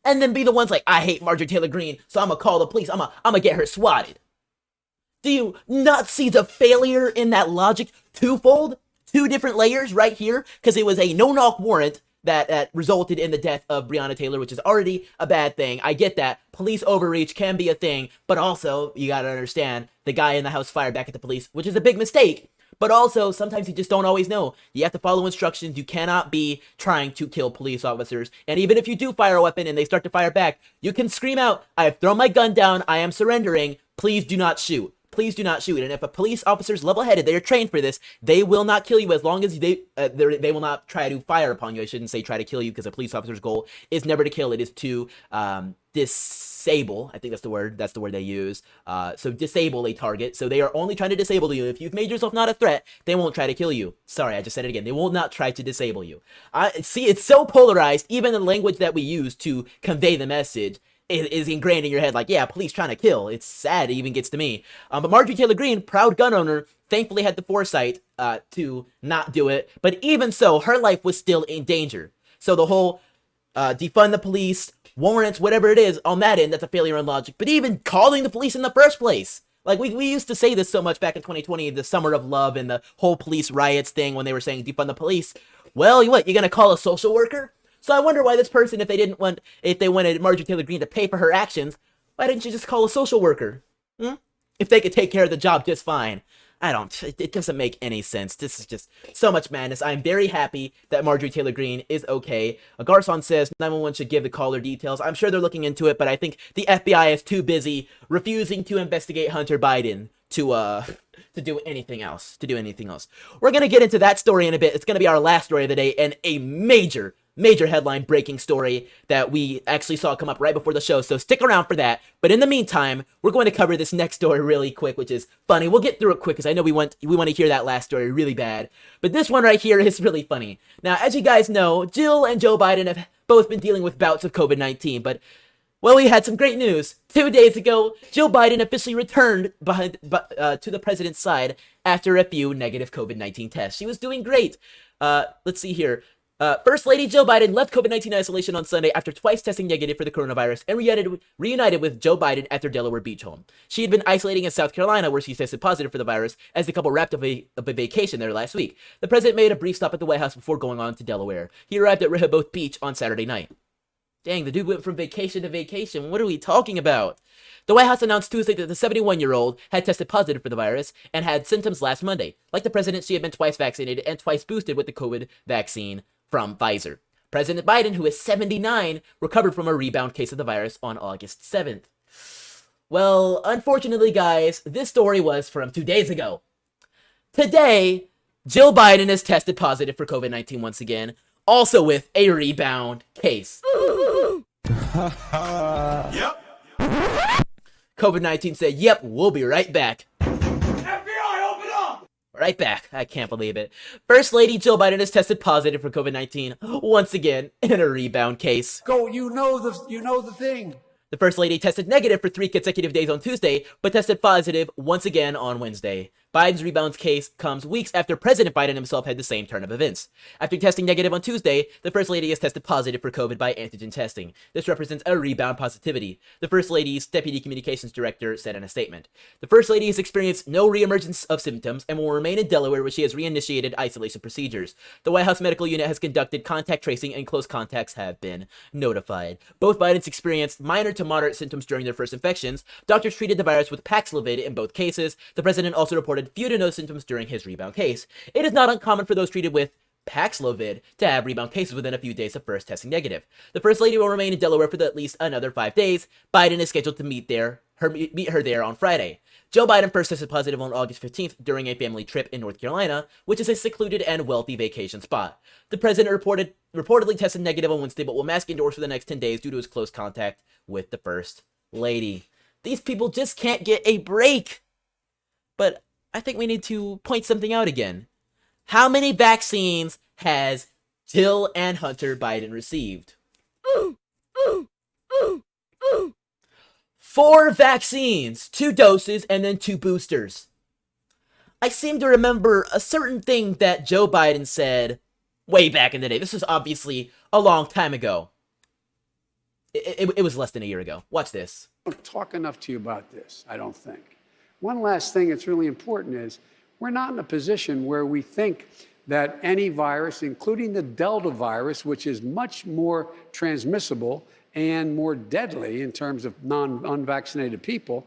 And then be the ones like, I hate Marjorie Taylor Greene, so I'm gonna call the police, I'm gonna get her swatted. Do you not see the failure in that logic? Twofold? 2 different layers right here? Because it was a no-knock warrant that resulted in the death of Breonna Taylor, which is already a bad thing. I get that. Police overreach can be a thing, but also, you gotta understand, the guy in the house fired back at the police, which is a big mistake. But also, sometimes you just don't always know. You have to follow instructions. You cannot be trying to kill police officers. And even if you do fire a weapon and they start to fire back, you can scream out, I have thrown my gun down, I am surrendering, please do not shoot. Please do not shoot. And if a police officer's level-headed, they are trained for this, they will not kill you as long as they will not try to fire upon you. I shouldn't say try to kill you, because a police officer's goal is never to kill. It is to disable. I think that's the word they use. So disable a target. So they are only trying to disable you. If you've made yourself not a threat, they won't try to kill you. Sorry, I just said it again. They will not try to disable you. See, it's so polarized. Even the language that we use to convey the message is ingrained in your head, like, yeah, police trying to kill. It's sad, it even gets to me. But Marjorie Taylor Greene, proud gun owner, thankfully had the foresight to not do it. But even so, her life was still in danger. So the whole defund the police, warrants, whatever it is, on that end, that's a failure in logic. But even calling the police in the first place. Like, we used to say this so much back in 2020, the summer of love and the whole police riots thing when they were saying defund the police. Well, what, you're gonna call a social worker? So I wonder why this person, if they wanted Marjorie Taylor Greene to pay for her actions, why didn't you just call a social worker? If they could take care of the job just fine. It doesn't make any sense. This is just so much madness. I'm very happy that Marjorie Taylor Greene is okay. Garcon says 911 should give the caller details. I'm sure they're looking into it, but I think the FBI is too busy refusing to investigate Hunter Biden to do anything else. We're going to get into that story in a bit. It's going to be our last story of the day, and a major major headline breaking story that we actually saw come up right before the show, so stick around for that. But in the meantime, we're going to cover this next story really quick, which is funny. We'll get through it quick because I know we want to hear that last story really bad. But this one right here is really funny. Now, as you guys know, Jill and Joe Biden have both been dealing with bouts of COVID-19, but well, we had some great news. 2 days ago, Jill Biden officially returned to the president's side after a few negative COVID-19 tests. She was doing great. Let's see here. First Lady Jill Biden left COVID-19 isolation on Sunday after twice testing negative for the coronavirus and reunited with Joe Biden at their Delaware beach home. She had been isolating in South Carolina, where she tested positive for the virus, as the couple wrapped up a vacation there last week. The president made a brief stop at the White House before going on to Delaware. He arrived at Rehoboth Beach on Saturday night. Dang, the dude went from vacation to vacation. What are we talking about? The White House announced Tuesday that the 71-year-old had tested positive for the virus and had symptoms last Monday. Like the president, she had been twice vaccinated and twice boosted with the COVID vaccine from Pfizer. President Biden, who is 79, recovered from a rebound case of the virus on August 7th. Well, unfortunately, guys, this story was from 2 days ago. Today, Jill Biden has tested positive for COVID-19 once again, also with a rebound case. Yep. COVID-19 said, yep, we'll be right back. FBI, open up! Right back. I can't believe it. First Lady Jill Biden has tested positive for COVID-19 once again in a rebound case. Go, you know the thing. The First Lady tested negative for 3 consecutive days on Tuesday, but tested positive once again on Wednesday. Biden's rebound case comes weeks after President Biden himself had the same turn of events. After testing negative on Tuesday, the First Lady has tested positive for COVID by antigen testing. This represents a rebound positivity, the First Lady's Deputy Communications Director said in a statement. The First Lady has experienced no reemergence of symptoms and will remain in Delaware, where she has reinitiated isolation procedures. The White House Medical Unit has conducted contact tracing and close contacts have been notified. Both Bidens experienced minor to moderate symptoms during their first infections. Doctors treated the virus with Paxlovid in both cases. The president also reported few to no symptoms during his rebound case. It is not uncommon for those treated with Paxlovid to have rebound cases within a few days of first testing negative. The First Lady will remain in Delaware for at least another 5 days. Biden is scheduled to meet her there on Friday. Joe Biden first tested positive on August 15th during a family trip in North Carolina, which is a secluded and wealthy vacation spot. The president reportedly tested negative on Wednesday, but will mask indoors for the next 10 days due to his close contact with the First Lady. These people just can't get a break. But I think we need to point something out again. How many vaccines has Jill and Hunter Biden received? 4 vaccines, 2 doses, and then 2 boosters. I seem to remember a certain thing that Joe Biden said way back in the day. This was obviously a long time ago. It was less than a year ago. Watch this. I don't talk enough to you about this, I don't think. One last thing that's really important is we're not in a position where we think that any virus, including the Delta virus, which is much more transmissible and more deadly in terms of unvaccinated people,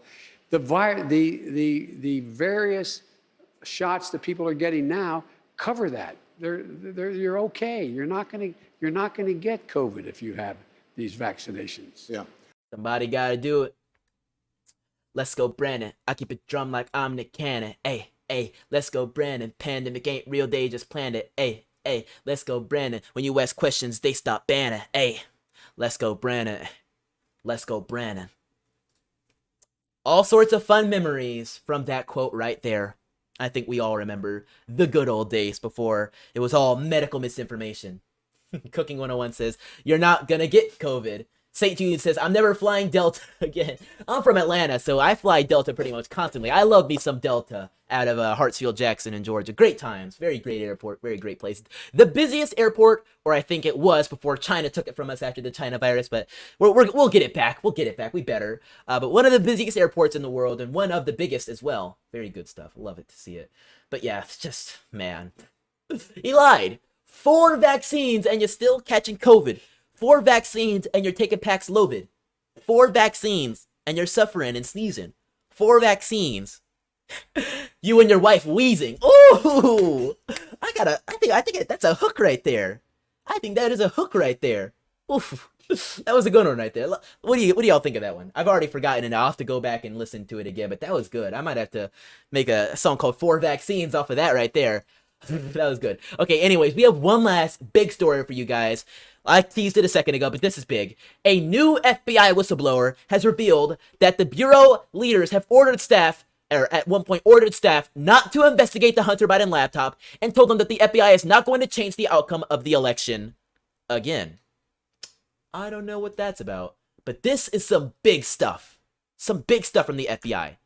the various shots that people are getting now cover that. You're okay. You're not going to get COVID if you have these vaccinations. Yeah. Somebody gotta do it. Let's go, Brandon. I keep it drum like I'm Nick Cannon. Ay, ay, let's go, Brandon. Pandemic ain't real, they just planned it. Ay, ay, let's go, Brandon. When you ask questions, they stop banning. Ay, let's go, Brandon. Let's go, Brandon. All sorts of fun memories from that quote right there. I think we all remember the good old days before it was all medical misinformation. Cooking 101 says, you're not gonna get COVID. St. Julian says, I'm never flying Delta again. I'm from Atlanta, so I fly Delta pretty much constantly. I love me some Delta out of Hartsfield-Jackson in Georgia. Great times. Very great airport. Very great place. The busiest airport, or I think it was before China took it from us after the China virus, but we'll get it back. We'll get it back. We better. But one of the busiest airports in the world, and one of the biggest as well. Very good stuff. Love it to see it. But yeah, it's just, man. He lied. 4 vaccines, and you're still catching COVID. 4 vaccines and you're taking Paxlovid. 4 vaccines and you're suffering and sneezing. 4 vaccines. You and your wife wheezing. Ooh! I think that's a hook right there. I think that is a hook right there. Oof. That was a good one right there. What do y'all think of that one? I've already forgotten it. I'll have to go back and listen to it again, but that was good. I might have to make a song called 4 Vaccines off of that right there. That was good. Okay, anyways, we have one last big story for you guys. I teased it a second ago, but this is big. A new FBI whistleblower has revealed that the Bureau leaders have ordered staff, or at one point ordered staff, not to investigate the Hunter Biden laptop and told them that the FBI is not going to change the outcome of the election again. I don't know what that's about, but this is some big stuff. Some big stuff from the FBI.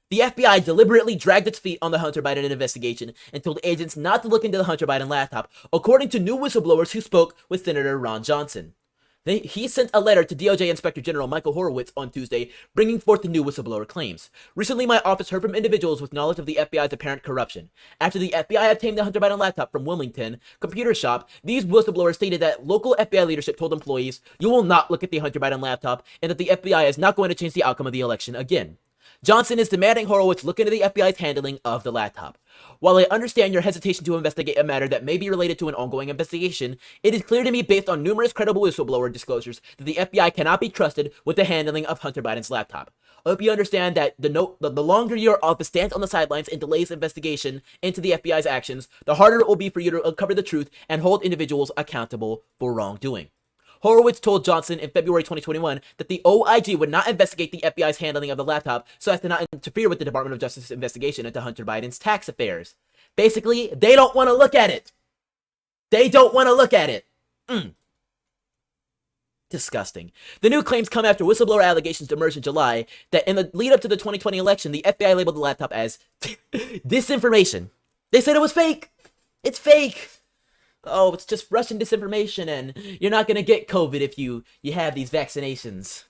The FBI deliberately dragged its feet on the Hunter Biden investigation and told agents not to look into the Hunter Biden laptop, according to new whistleblowers who spoke with Senator Ron Johnson. He sent a letter to DOJ Inspector General Michael Horowitz on Tuesday, bringing forth the new whistleblower claims. Recently, my office heard from individuals with knowledge of the FBI's apparent corruption. After the FBI obtained the Hunter Biden laptop from Wilmington Computer Shop, these whistleblowers stated that local FBI leadership told employees, "You will not look at the Hunter Biden laptop," and that the FBI is not going to change the outcome of the election again. Johnson is demanding Horowitz look into the FBI's handling of the laptop. While I understand your hesitation to investigate a matter that may be related to an ongoing investigation, it is clear to me based on numerous credible whistleblower disclosures that the FBI cannot be trusted with the handling of Hunter Biden's laptop. I hope you understand that the longer your office stands on the sidelines and delays investigation into the FBI's actions, the harder it will be for you to uncover the truth and hold individuals accountable for wrongdoing. Horowitz told Johnson in February 2021 that the OIG would not investigate the FBI's handling of the laptop so as to not interfere with the Department of Justice's investigation into Hunter Biden's tax affairs. Basically, they don't want to look at it. They don't want to look at it. Disgusting. The new claims come after whistleblower allegations emerged in July that in the lead up to the 2020 election, the FBI labeled the laptop as disinformation. They said it was fake. It's fake. Oh, it's just Russian disinformation, and you're not going to get COVID if you have these vaccinations.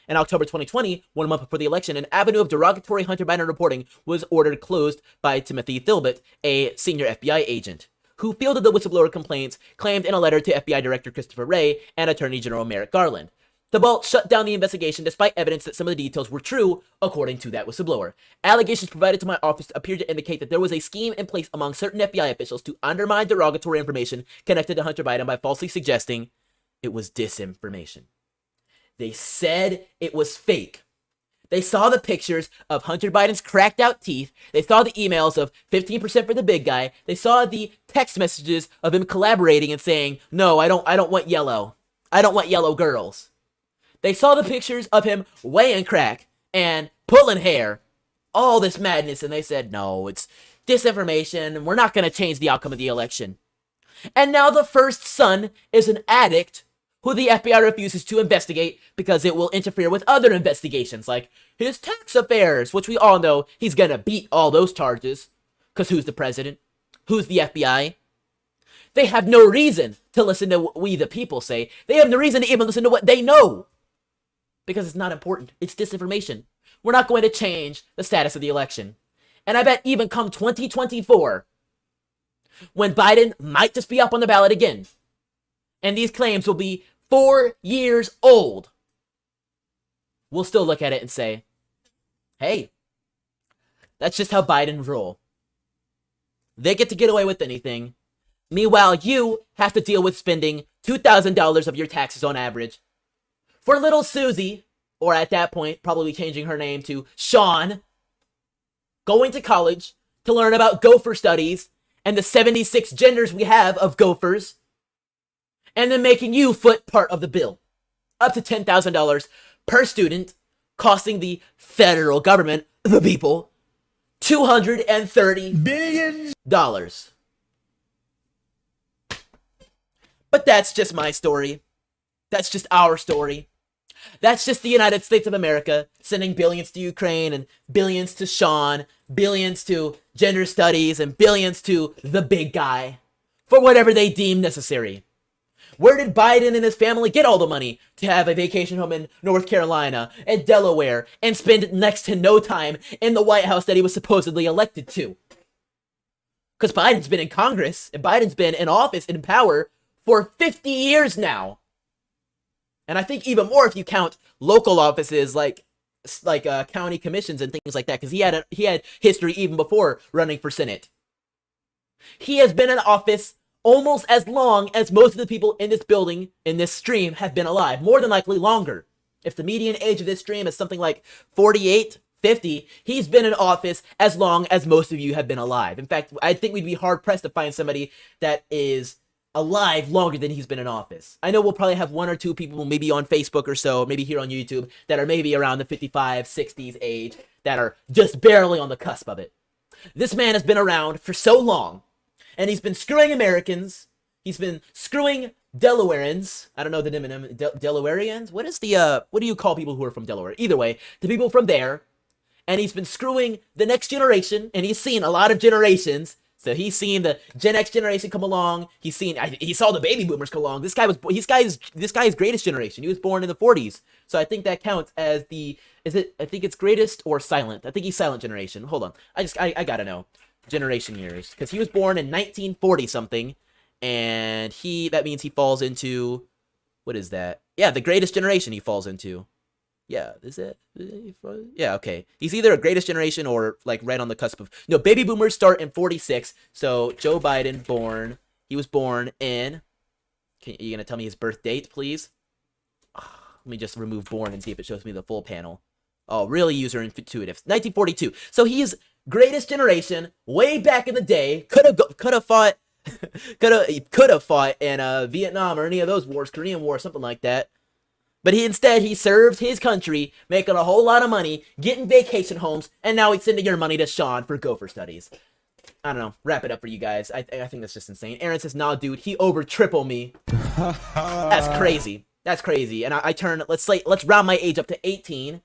In October 2020, 1 month before the election, an avenue of derogatory Hunter Biden reporting was ordered closed by Timothy Thilbert, a senior FBI agent, who fielded the whistleblower complaints claimed in a letter to FBI Director Christopher Wray and Attorney General Merrick Garland. Thibault shut down the investigation despite evidence that some of the details were true, according to that whistleblower. Allegations provided to my office appear to indicate that there was a scheme in place among certain FBI officials to undermine derogatory information connected to Hunter Biden by falsely suggesting it was disinformation. They said it was fake. They saw the pictures of Hunter Biden's cracked out teeth. They saw the emails of 15% for the big guy. They saw the text messages of him collaborating and saying, "No, I don't want yellow. I don't want yellow girls." They saw the pictures of him weighing crack and pulling hair, all this madness, and they said, "No, it's disinformation, and we're not going to change the outcome of the election." And now the first son is an addict who the FBI refuses to investigate because it will interfere with other investigations, like his tax affairs, which we all know he's going to beat all those charges. Because who's the president? Who's the FBI? They have no reason to listen to what we the people say. They have no reason to even listen to what they know. Because it's not important. It's disinformation. We're not going to change the status of the election. And I bet even come 2024, when Biden might just be up on the ballot again, and these claims will be 4 years old, we'll still look at it and say, hey, that's just how Biden roll. They get to get away with anything. Meanwhile, you have to deal with spending $2,000 of your taxes on average for little Susie, or at that point, probably changing her name to Sean, going to college to learn about gopher studies and the 76 genders we have of gophers, and then making you foot part of the bill. Up to $10,000 per student, costing the federal government, the people, $230 billion. But that's just my story. That's just our story. That's just the United States of America sending billions to Ukraine and billions to Sean, billions to gender studies, and billions to the big guy for whatever they deem necessary. Where did Biden and his family get all the money to have a vacation home in North Carolina and Delaware and spend next to no time in the White House that he was supposedly elected to? Because Biden's been in Congress and Biden's been in office, in power, for 50 years now. And I think even more if you count local offices like county commissions and things like that, because he had history even before running for Senate. He has been in office almost as long as most of the people in this building, in this stream, have been alive. More than likely longer. If the median age of this stream is something like 48, 50, he's been in office as long as most of you have been alive. In fact, I think we'd be hard-pressed to find somebody that is alive longer than he's been in office. I know we'll probably have one or two people maybe on Facebook or so, maybe here on YouTube, that are maybe around the 55, 60s age, that are just barely on the cusp of it. This man has been around for so long, and he's been screwing Americans, he's been screwing Delawareans. I don't know the name of them. Delawareans? What do you call people who are from Delaware? Either way, the people from there. And he's been screwing the next generation, and he's seen a lot of generations. So he's seen the Gen X generation come along. He saw the baby boomers come along. This guy's greatest generation. He was born in the 40s. So I think that counts as I think it's greatest or silent. I think he's silent generation. Hold on. I gotta know. Generation years. Because he was born in 1940 something. And that means he falls into, what is that? Yeah, the greatest generation he falls into. Yeah, is it? Yeah, okay. He's either a greatest generation or like right on the cusp of. No, baby boomers start in 46. So Joe Biden he was born in. You gonna tell me his birth date, please? Let me just remove born and see if it shows me the full panel. Oh, really user intuitive. 1942. So he is greatest generation, way back in the day. Could have fought in Vietnam or any of those wars, Korean War, something like that. But he served his country, making a whole lot of money, getting vacation homes, and now he's sending your money to Sean for Gopher Studies. I don't know. Wrap it up for you guys. I think that's just insane. Aaron says, nah, dude, he over triple me. That's crazy. That's crazy. And let's round my age up to 18.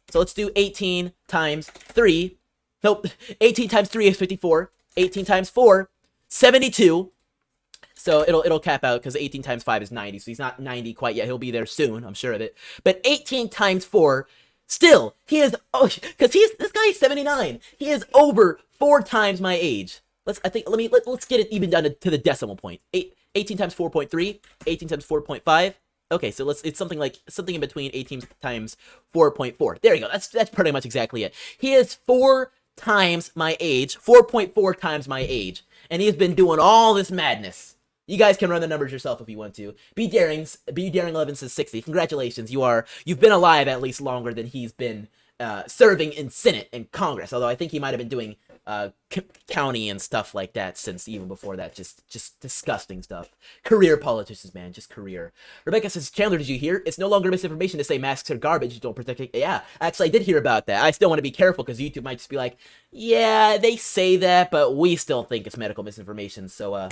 So let's do 18 times 3. Nope. 18 times 3 is 54. 18 times 4, 72. So it'll cap out because 18 times 5 is 90. So he's not 90 quite yet. He'll be there soon, I'm sure of it. But 18 times 4, still, because this guy is 79. He is over 4 times my age. Let's get it even down to the decimal point. 18 times 4.3, 18 times 4.5. Okay, so it's something in between 18 times 4.4. There you go. That's pretty much exactly it. He is 4 times my age, 4.4 times my age, and he has been doing all this madness. You guys can run the numbers yourself if you want to. B Daring 11 says 60. Congratulations, you've been alive at least longer than he's been serving in Senate and Congress. Although I think he might have been doing county and stuff like that since even before that. Just disgusting stuff. Career politicians, man, just career. Rebecca says, Chandler, did you hear? It's no longer misinformation to say masks are garbage. Don't protect it. Yeah, actually, I did hear about that. I still want to be careful because YouTube might just be like, yeah, they say that, but we still think it's medical misinformation. So,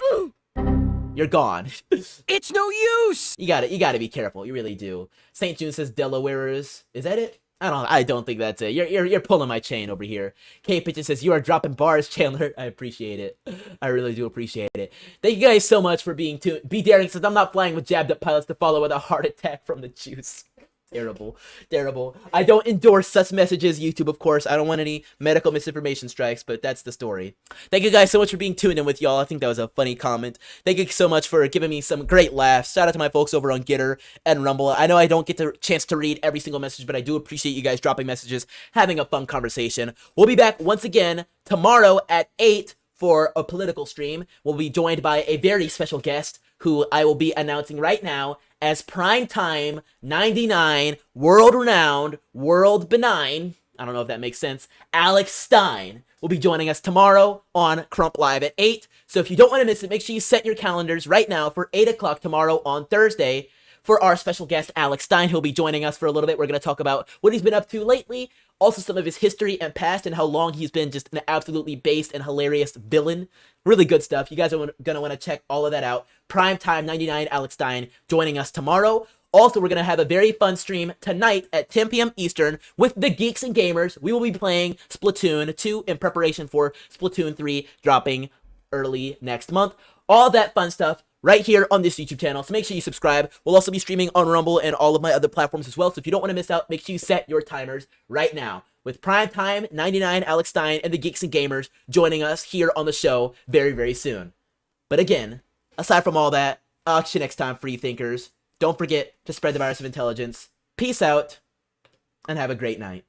you're gone. It's no use. You gotta be careful. You really do. St. June says Delawareers. Is that it? I don't think that's it. You're pulling my chain over here. K Pitchen says you are dropping bars, Chandler. I appreciate it. I really do appreciate it. Thank you guys so much for being tuned. B Daring says I'm not flying with jabbed up pilots to follow with a heart attack from the juice. Terrible. Terrible. I don't endorse such messages, YouTube, of course. I don't want any medical misinformation strikes, but that's the story. Thank you guys so much for being tuned in with y'all. I think that was a funny comment. Thank you so much for giving me some great laughs. Shout out to my folks over on Gitter and Rumble. I know I don't get the chance to read every single message, but I do appreciate you guys dropping messages, having a fun conversation. We'll be back once again tomorrow at 8 for a political stream. We'll be joined by a very special guest who I will be announcing right now as Primetime 99, world-renowned, world benign, I don't know if that makes sense, Alex Stein will be joining us tomorrow on Crump Live at 8. So if you don't want to miss it, make sure you set your calendars right now for 8 o'clock tomorrow on Thursday for our special guest, Alex Stein. He'll be joining us for a little bit. We're going to talk about what he's been up to lately, also some of his history and past, and how long he's been just an absolutely based and hilarious villain. Really good stuff. You guys are going to want to check all of that out. Primetime 99 Alex Stein joining us tomorrow. Also, we're going to have a very fun stream tonight at 10 p.m. Eastern with the Geeks and Gamers. We will be playing Splatoon 2 in preparation for Splatoon 3 dropping early next month. All that fun stuff right here on this YouTube channel, so make sure you subscribe. We'll also be streaming on Rumble and all of my other platforms as well, so if you don't want to miss out, make sure you set your timers right now. With Primetime 99 Alex Stein and the Geeks and Gamers joining us here on the show very, very soon. But again, aside from all that, I'll catch you next time, free thinkers. Don't forget to spread the virus of intelligence. Peace out, and have a great night.